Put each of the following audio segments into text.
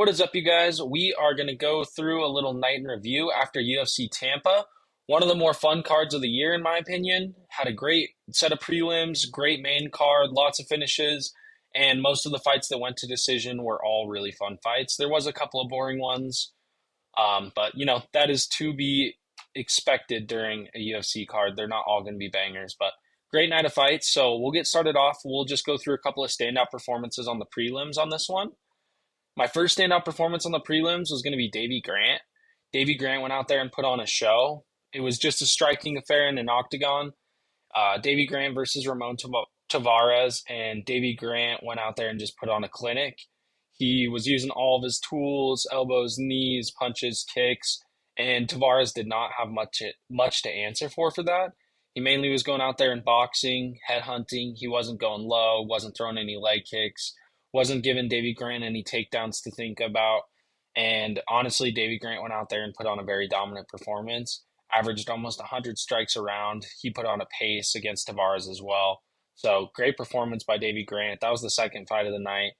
What is up, you guys? We are going to go through a little night in review after UFC Tampa. One of the more fun cards of the year, in my opinion. Had a great set of prelims, great main card, lots of finishes, and most of the fights that went to decision were all really fun fights. There was a couple of boring ones, but that is to be expected during a UFC card. They're not all going to be bangers, but great night of fights. So we'll get started off. We'll just go through a couple of standout performances on the prelims on this one. My first standout performance on the prelims was going to be Davy Grant. Davy Grant went out there and put on a show. It was just a striking affair in an octagon. Davy Grant versus Ramon Tavares, and Davy Grant went out there and just put on a clinic. He was using all of his tools, elbows, knees, punches, kicks, and Tavares did not have much to answer for that. He mainly was going out there and boxing, head hunting. He wasn't going low, wasn't throwing any leg kicks, wasn't giving Davy Grant any takedowns to think about. And honestly, Davy Grant went out there and put on a very dominant performance, averaged almost 100 strikes a round. He put on a pace against Tavares as well. So great performance by Davy Grant. That was the second fight of the night.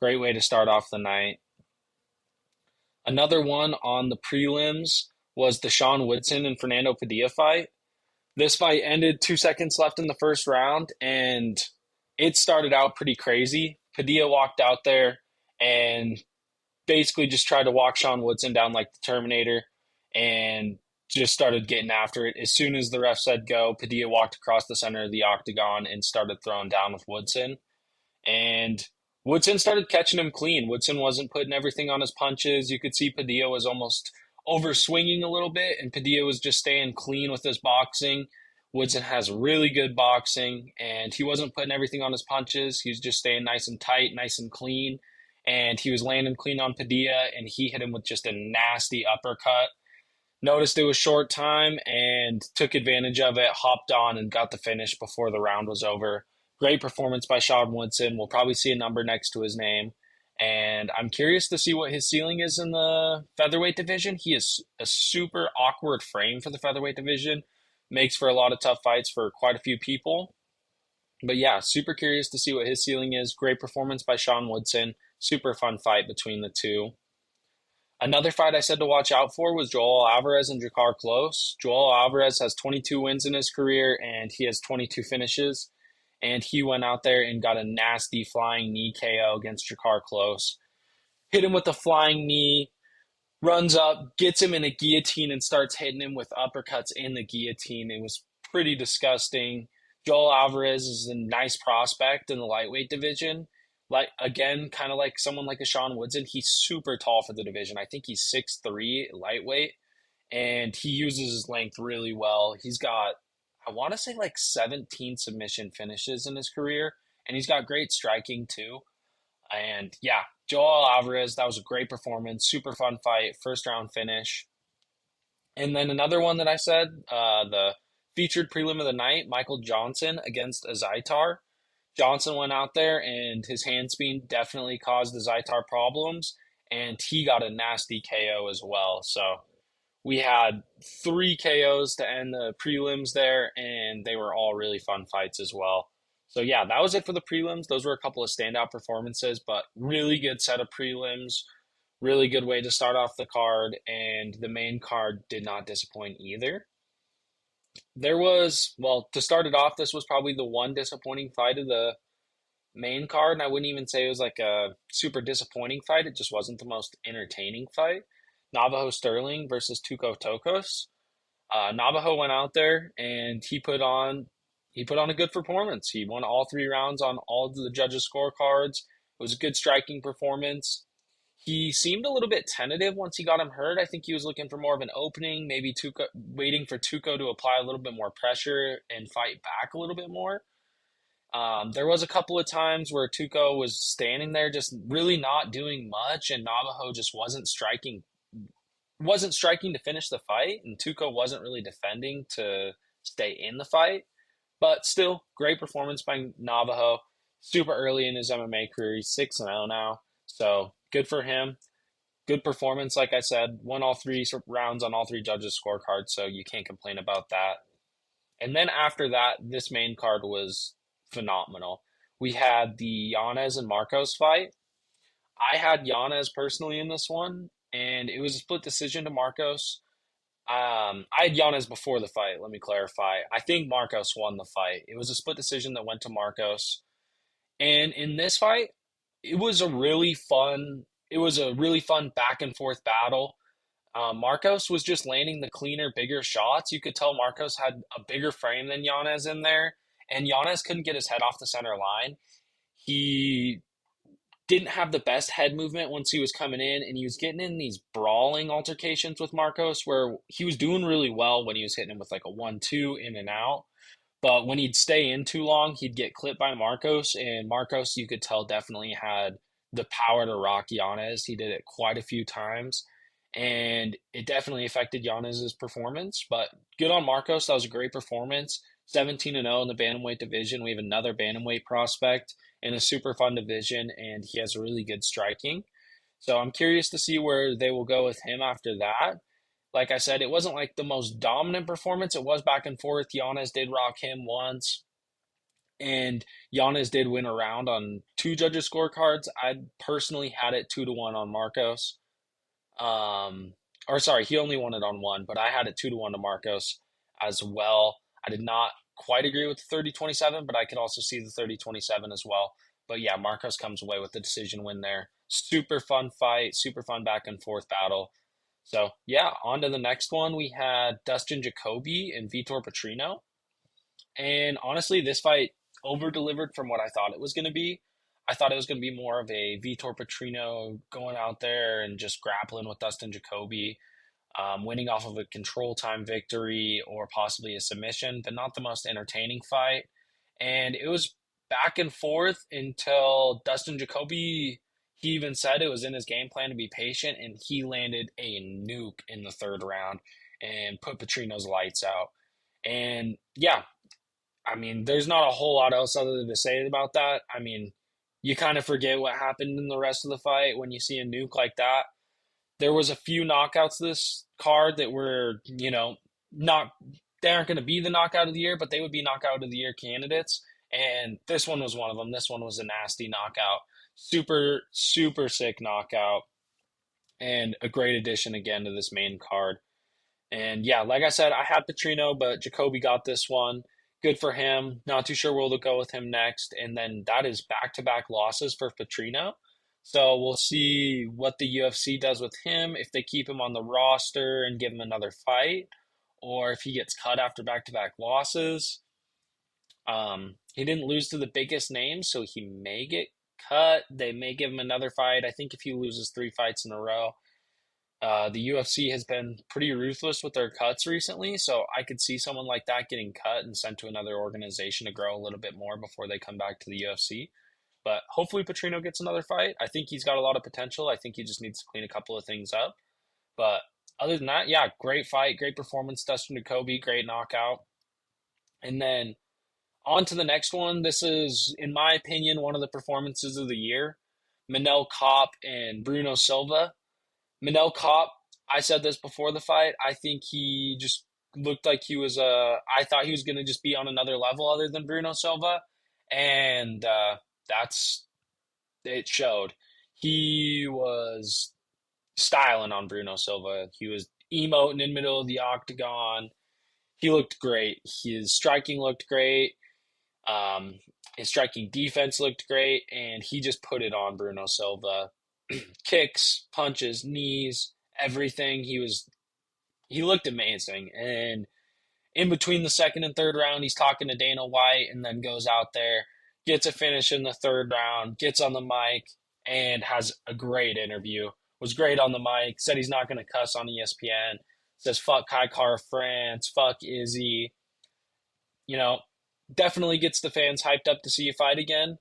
Great way to start off the night. Another one on the prelims was the Sean Woodson and Fernando Padilla fight. This fight ended 2 seconds left in the first round, and it started out pretty crazy. Padilla walked out there and basically just tried to walk Sean Woodson down like the Terminator and just started getting after it. As soon as the ref said go, Padilla walked across the center of the octagon and started throwing down with Woodson. And Woodson started catching him clean. Woodson wasn't putting everything on his punches. You could see Padilla was almost over swinging a little bit, and Padilla was just staying clean with his boxing. Woodson has really good boxing, and he wasn't putting everything on his punches. He was just staying nice and tight, nice and clean, and he was landing clean on Padilla, and he hit him with just a nasty uppercut. Noticed it was short time and took advantage of it, hopped on, and got the finish before the round was over. Great performance by Sean Woodson. We'll probably see a number next to his name. And I'm curious to see what his ceiling is in the featherweight division. He is a super awkward frame for the featherweight division. Makes for a lot of tough fights for quite a few people. But yeah, super curious to see what his ceiling is. Great performance by Sean Woodson. Super fun fight between the two. Another fight I said to watch out for was Joel Alvarez and Drakkar Klose. Joel Alvarez has 22 wins in his career, and he has 22 finishes. And he went out there and got a nasty flying knee KO against Drakkar Klose. Hit him with a flying knee, runs up, gets him in a guillotine, and starts hitting him with uppercuts in the guillotine. It was pretty disgusting. Joel Alvarez is a nice prospect in the lightweight division. Like again, kind of like someone like a Sean Woodson, he's super tall for the division. I think he's 6'3" lightweight, and he uses his length really well. He's got, I want to say, like 17 submission finishes in his career, and he's got great striking too. And yeah, Joel Alvarez, that was a great performance, super fun fight, first round finish. And then another one that I said, the featured prelim of the night, Michael Johnson against Azaitar. Johnson went out there and his hand speed definitely caused the Zaitar problems, and he got a nasty KO as well. So we had 3 KOs to end the prelims there, and they were all really fun fights as well. So yeah, that was it for the prelims. Those were a couple of standout performances, but really good set of prelims, really good way to start off the card, and the main card did not disappoint either. There was, well, to start it off, this was probably the one disappointing fight of the main card, and I wouldn't even say it was like a super disappointing fight. It just wasn't the most entertaining fight. Navajo Sterling versus Tuco Tokos. Navajo went out there and he put on a good performance. He won all 3 rounds on all of the judges' scorecards. It was a good striking performance. He seemed a little bit tentative once he got him hurt. I think he was looking for more of an opening, maybe Tuco, waiting for Tuco to apply a little bit more pressure and fight back a little bit more. There was a couple of times where Tuco was standing there just really not doing much, and Navajo just wasn't striking to finish the fight, and Tuco wasn't really defending to stay in the fight. But still, great performance by Navajo. Super early in his MMA career. He's 6-0 now. So good for him. Good performance, like I said. Won all 3 rounds on all 3 judges' scorecards, so you can't complain about that. And then after that, this main card was phenomenal. We had the Yanez and Marcos fight. I had Yanez personally in this one, and it was a split decision to Marcos. I had Yanez before the fight. Let me clarify. I think Marcos won the fight. It was a split decision that went to Marcos. And in this fight, it was a really fun. It was a really fun back and forth battle. Marcos was just landing the cleaner, bigger shots. You could tell Marcos had a bigger frame than Yanez in there, and Yanez couldn't get his head off the center line. He didn't have the best head movement once he was coming in, and he was getting in these brawling altercations with Marcos where he was doing really well when he was hitting him with like a 1-2 in and out. But when he'd stay in too long, he'd get clipped by Marcos, and Marcos, you could tell, definitely had the power to rock Yanez. He did it quite a few times, and it definitely affected Yanez's performance. But good on Marcos. That was a great performance. 17-0 in the bantamweight division. We have another bantamweight prospect in a super fun division, and he has really good striking. So I'm curious to see where they will go with him after that. Like I said, it wasn't like the most dominant performance. It was back and forth. Yanez did rock him once, and Yanez did win a round on two judges' scorecards. I personally had it 2-1 on Marcos. Um, or sorry, he only won it on one, but I had it 2-1 to Marcos as well. I did not quite agree with the 30-27, but I could also see the 30-27 as well. But yeah, Marcos comes away with the decision win there. Super fun fight, super fun back and forth battle. So yeah, on to the next one. We had Dustin Jacoby and Vitor Petrino. And honestly, this fight over delivered from what I thought it was going to be. I thought it was going to be more of a Vitor Petrino going out there and just grappling with Dustin Jacoby, winning off of a control time victory or possibly a submission, but not the most entertaining fight. And it was back and forth until Dustin Jacoby, he even said it was in his game plan to be patient, and he landed a nuke in the third round and put Petrino's lights out. And yeah, I mean, there's not a whole lot else other than to say about that. I mean, you kind of forget what happened in the rest of the fight when you see a nuke like that. There was a few knockouts this card that were, not they aren't going to be the knockout of the year, but they would be knockout of the year candidates. And this one was one of them. This one was a nasty knockout, super super sick knockout, and a great addition again to this main card. And yeah, like I said, I had Petrino, but Jacoby got this one. Good for him. Not too sure where they'll go with him next. And then that is back to back losses for Petrino. So we'll see what the UFC does with him, if they keep him on the roster and give him another fight, or if he gets cut after back to back losses. He didn't lose to the biggest names, so he may get cut. They may give him another fight. I think if he loses three fights in a row, the UFC has been pretty ruthless with their cuts recently, so I could see someone like that getting cut and sent to another organization to grow a little bit more before they come back to the UFC. But hopefully Petrino gets another fight. I think he's got a lot of potential. I think he just needs to clean a couple of things up. But other than that, yeah, great fight, great performance. Dustin Jacoby, great knockout. And then on to the next one. This is, in my opinion, one of the performances of the year. Manel Kopp and Bruno Silva. Manel Kopp, I said this before the fight. I think he just looked like he was I thought he was going to just be on another level other than Bruno Silva, and that's it showed. He was styling on Bruno Silva. He was emoting in the middle of the octagon. He looked great. His striking looked great. Um, his striking defense looked great, and he just put it on Bruno Silva. Kicks, punches, knees, everything. He looked amazing. And in between the second and third round, he's talking to Dana White and then goes out there, gets a finish in the third round, gets on the mic, and has a great interview. Was great on the mic, said he's not going to cuss on ESPN, says fuck Kai Car France, fuck Izzy. You know, definitely gets the fans hyped up to see you fight again.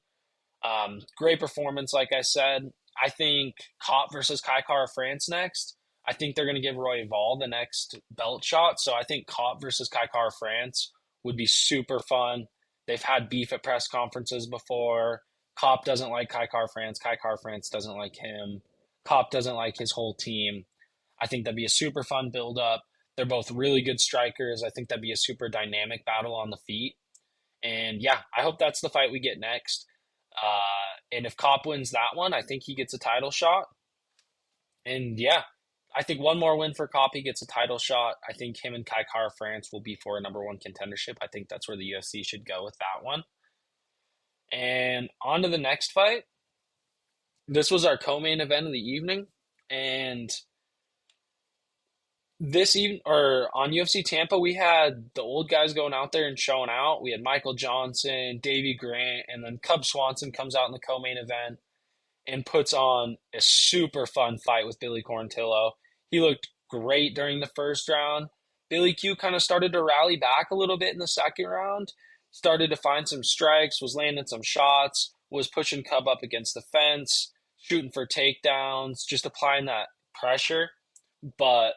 Great performance, like I said. I think Kopp versus Kai Car France next. I think they're going to give Roy Val the next belt shot. So I think Kopp versus Kai Car France would be super fun. They've had beef at press conferences before. Kopp doesn't like Kai Car France. Kai Car France doesn't like him. Kopp doesn't like his whole team. I think that'd be a super fun build up. They're both really good strikers. I think that'd be a super dynamic battle on the feet. And yeah, I hope that's the fight we get next. And if Cop wins that one, I think he gets a title shot. And yeah, I think one more win for Cop, he gets a title shot. I think him and Kai Kara France will be for a number one contendership. I think that's where the UFC should go with that one. And on to the next fight. This was our co-main event of the evening. And this evening, or on UFC Tampa, we had the old guys going out there and showing out. We had Michael Johnson, Davey Grant, and then Cub Swanson comes out in the co-main event and puts on a super fun fight with Billy Quarantillo. He looked great during the first round. Billy Q kind of started to rally back a little bit in the second round, started to find some strikes, was landing some shots, was pushing Cub up against the fence, shooting for takedowns, just applying that pressure. But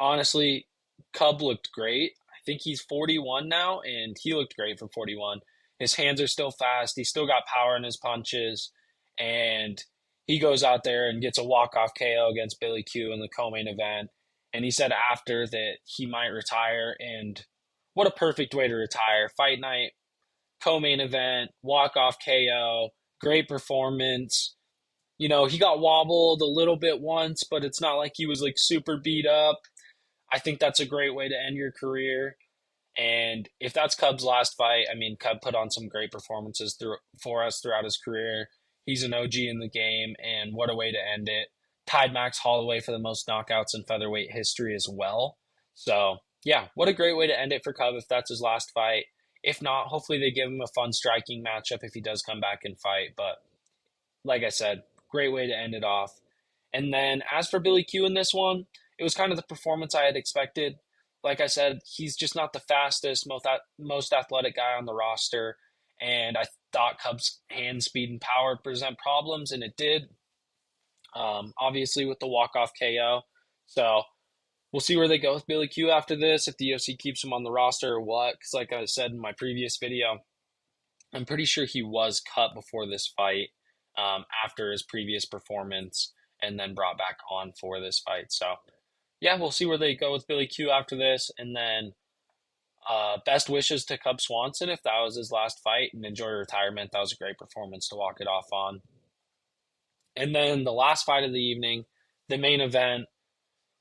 honestly, Cub looked great. I think he's 41 now, and he looked great for 41. His hands are still fast. He's still got power in his punches, and he goes out there and gets a walk-off KO against Billy Q in the co-main event. And he said after that he might retire, and what a perfect way to retire. Fight night, co-main event, walk-off KO, great performance. He got wobbled a little bit once, but it's not like he was like super beat up. I think that's a great way to end your career. And if that's Cub's last fight, I mean, Cub put on some great performances for us throughout his career. He's an OG in the game, and what a way to end it. Tied Max Holloway for the most knockouts in featherweight history as well. So, yeah, what a great way to end it for Cub if that's his last fight. If not, hopefully they give him a fun striking matchup if he does come back and fight. But like I said, great way to end it off. And then as for Billy Q in this one, it was kind of the performance I had expected. Like I said, he's just not the fastest, most athletic guy on the roster. And I thought Cubs' hand speed and power present problems, and it did, obviously, with the walk-off KO. So we'll see where they go with Billy Q after this, if the UFC keeps him on the roster or what. Because like I said in my previous video, I'm pretty sure he was cut before this fight, after his previous performance, and then brought back on for this fight. So, yeah, we'll see where they go with Billy Q after this. And then best wishes to Cub Swanson if that was his last fight, and enjoy retirement. That was a great performance to walk it off on. And then the last fight of the evening, the main event,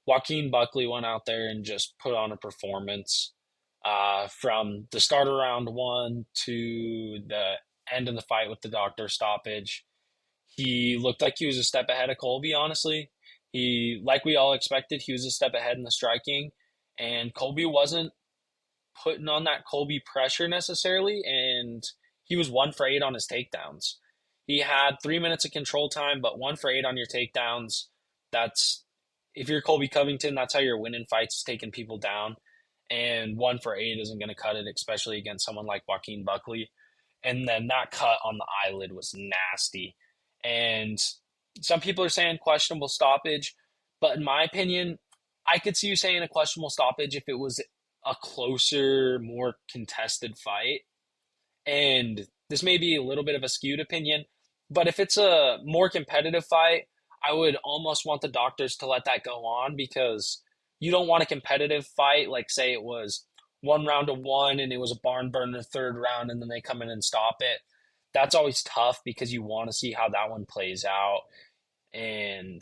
Joaquin Buckley went out there and just put on a performance. From the start of round one to the end of the fight with the doctor stoppage. He looked like he was a step ahead of Colby, honestly. Like we all expected, he was a step ahead in the striking, and Colby wasn't putting on that Colby pressure necessarily, and he was 1 for 8 on his takedowns. He had 3 minutes of control time, but 1 for 8 on your takedowns. That's If you're Colby Covington, that's how you're winning fights, taking people down. And 1 for 8 isn't going to cut it, especially against someone like Joaquin Buckley. And then that cut on the eyelid was nasty. And some people are saying questionable stoppage, but in my opinion, I could see you saying a questionable stoppage if it was a closer, more contested fight. And this may be a little bit of a skewed opinion, but if it's a more competitive fight, I would almost want the doctors to let that go on, because you don't want a competitive fight, like say it was 1 round to 1 and it was a barn burn in the third round and then they come in and stop it. That's always tough because you want to see how that one plays out. And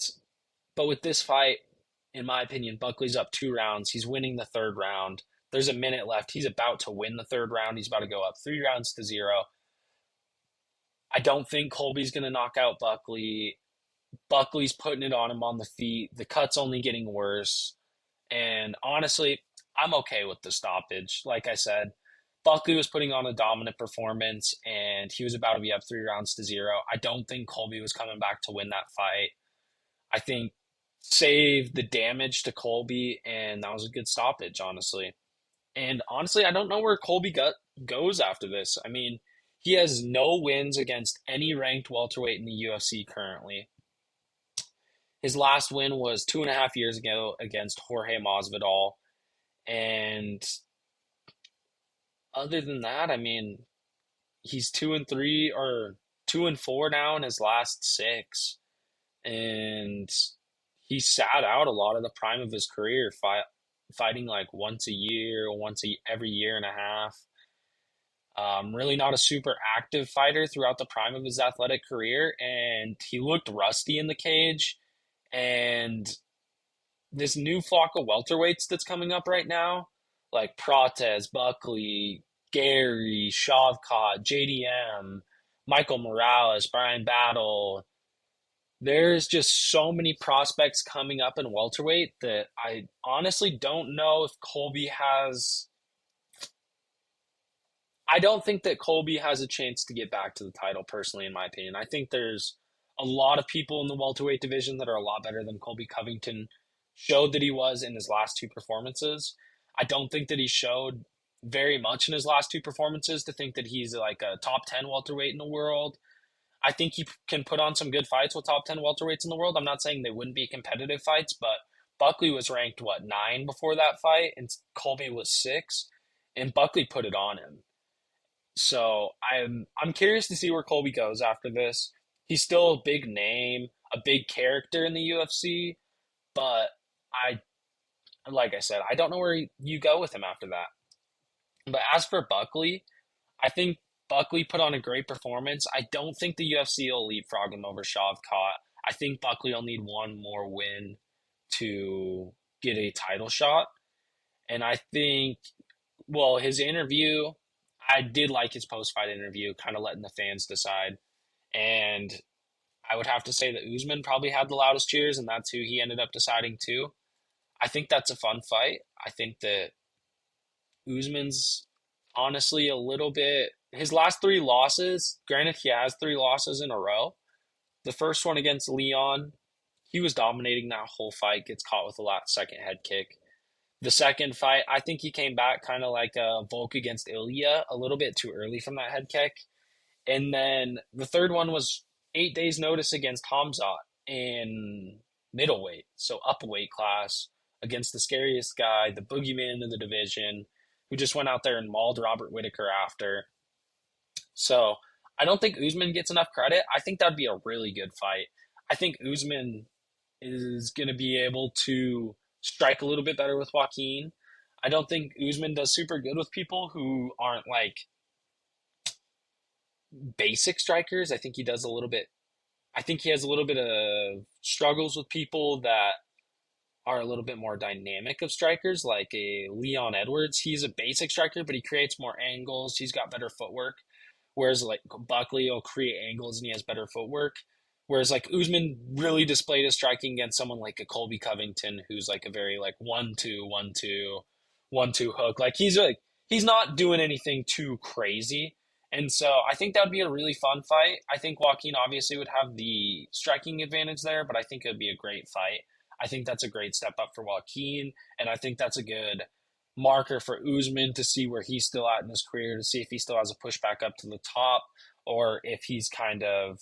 but with this fight, in my opinion, Buckley's up 2 rounds. He's winning the third round. There's a minute left. He's about to win the third round. He's about to go up 3 rounds to 0. I don't think Colby's going to knock out Buckley. Buckley's putting it on him on the feet. The cut's only getting worse. And honestly, I'm okay with the stoppage. Like I said, Buckley was putting on a dominant performance, and he was about to be up 3 rounds to 0. I don't think Colby was coming back to win that fight. I think save the damage to Colby, and that was a good stoppage, honestly. And honestly, I don't know where goes after this. I mean, he has no wins against any ranked welterweight in the UFC currently. His last win was 2.5 years ago against Jorge Masvidal. And other than that, I mean, he's 2-3 or 2-4 now in his last six. And he sat out a lot of the prime of his career, fighting like once a year, every year and a half. Really not a super active fighter throughout the prime of his athletic career, and he looked rusty in the cage. And this new flock of welterweights that's coming up right now, like Prates, Buckley, Gary, Shavkat, JDM, Michael Morales, Brian Battle. There's just so many prospects coming up in welterweight that I honestly don't know if Colby has. I don't think that Colby has a chance to get back to the title, personally, in my opinion. I think there's a lot of people in the welterweight division that are a lot better than Colby Covington showed that he was in his last two performances. I don't think that he showed very much in his last two performances to think that he's like a top 10 welterweight in the world. I think he can put on some good fights with top 10 welterweights in the world. I'm not saying they wouldn't be competitive fights, but Buckley was ranked, what, 9 before that fight, and Colby was 6, and Buckley put it on him. So I'm curious to see where Colby goes after this. He's still a big name, a big character in the UFC, but I like I said, I don't know where you go with him after that. But as for Buckley, I think Buckley put on a great performance. I don't think the UFC will leapfrog him over Shavkat. I think Buckley will need one more win to get a title shot. And I think, well, his interview, I did like his post fight interview, kind of letting the fans decide. And I would have to say that Usman probably had the loudest cheers, and that's who he ended up deciding to. I think that's a fun fight. I think that Usman's honestly a little bit. His last three losses, granted, he has three losses in a row. The first one against Leon, he was dominating that whole fight, gets caught with the last second head kick. The second fight, I think he came back kind of like a Volk against Ilya, a little bit too early from that head kick. And then the third one was 8 days' notice against Hamzat in middleweight, so up a weight class against the scariest guy, the boogeyman of the division, who just went out there and mauled Robert Whitaker after. So I don't think Usman gets enough credit. I think that'd be a really good fight. I think Usman is going to be able to strike a little bit better with Joaquin. I don't think Usman does super good with people who aren't like basic strikers. I think he does a little bit. I think he has a little bit of struggles with people that are a little bit more dynamic of strikers, like a Leon Edwards. He's a basic striker, but he creates more angles. He's got better footwork. Whereas like Buckley will create angles and he has better footwork. Whereas like Usman really displayed his striking against someone like a Colby Covington, who's like a very like 1-2, 1-2, 1-2 hook. Like he's not doing anything too crazy. And so I think that would be a really fun fight. I think Joaquin obviously would have the striking advantage there, but I think it would be a great fight. I think that's a great step up for Joaquin, and I think that's a good marker for Usman to see where he's still at in his career, to see if he still has a pushback up to the top or if he's kind of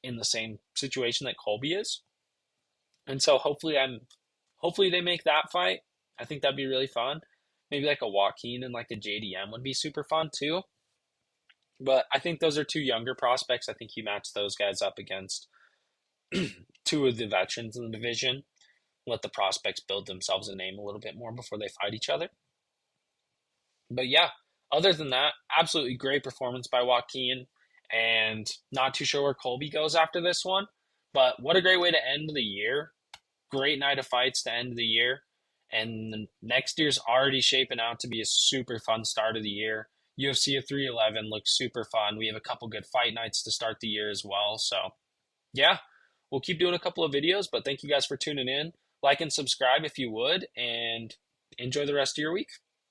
in the same situation that Colby is. And so hopefully they make that fight. I think that'd be really fun. Maybe like a Joaquin and like a JDM would be super fun too. But I think those are two younger prospects. I think you match those guys up against two of the veterans in the division. Let the prospects build themselves a name a little bit more before they fight each other. But yeah, other than that, absolutely great performance by Joaquin, and not too sure where Colby goes after this one. But what a great way to end the year. Great night of fights to end the year. And next year's already shaping out to be a super fun start of the year. UFC of 311 looks super fun. We have a couple good fight nights to start the year as well. So yeah, we'll keep doing a couple of videos, but thank you guys for tuning in. Like and subscribe if you would, and enjoy the rest of your week.